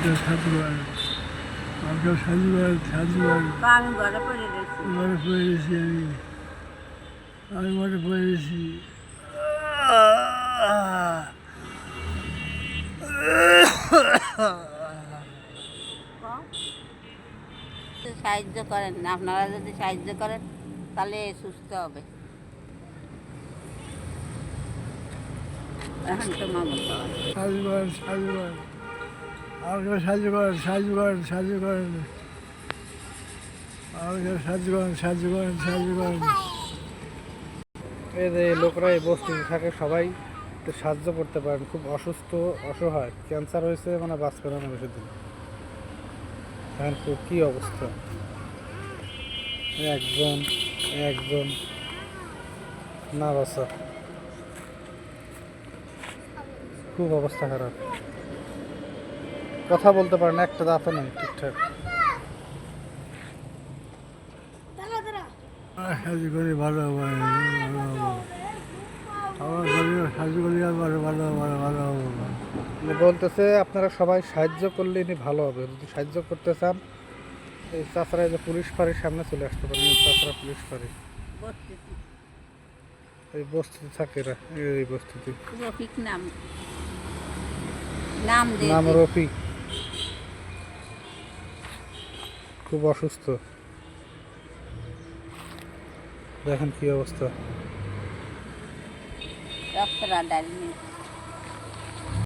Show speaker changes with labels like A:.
A: সাহায্য করেন, আমাকে সাহায্য করেন, সাহায্য করেন।
B: আমি ঘরে পড়ে রয়েছি।
A: ঘরে পড়ে গেছি আমি ঘরে পড়ে গেছি।
B: সাহায্য করেন, আপনারা যদি সাহায্য করেন তাহলে সুস্থ হবে। এখন তো মামুন
A: সাহায্য করেন, সাহায্য করেন, আমাকে সাহায্য করেন, সাহায্য করেন, সাহায্য করেন, আমাকে সাহায্য করেন, সাহায্য করেন, সাহায্য করেন।
C: এই যে লোকরা এই বস্তিতে থাকে সবাই একটু সাহায্য করতে পারেন, খুব অসুস্থ অসহায়, ক্যান্সার হয়েছে, মানে বাঁচবে না মানুষের দিন। এখন খুব কী অবস্থা, একজন একজন না বাঁচা, খুব অবস্থা খারাপ, কথা বলতে পারেন, একটা দাঁতও নেই ঠিকঠাক।
A: সাহায্য করি ভালো হবে, ভালো হবো। আমার শরীরে সাহায্য করি আর ভালো ভালো ভালো ভালো হবো।
C: বলতেছে আপনারা সবাই সাহায্য করলে ইনি ভালো হবে। যদি সাহায্য করতে চান এই চাষারা যে পুলিশ ফাঁড়ির সামনে চলে আসতে পারেন। এই চাষারা পুলিশ ফাঁড়ি, এই বস্তিতে থাকে এরা, এই বস্তিতে।
B: রফিক নাম নাম
C: নাম রফিক, খুব অসুস্থ, দেখেন কি অবস্থা।
B: ডক্টর ডালিম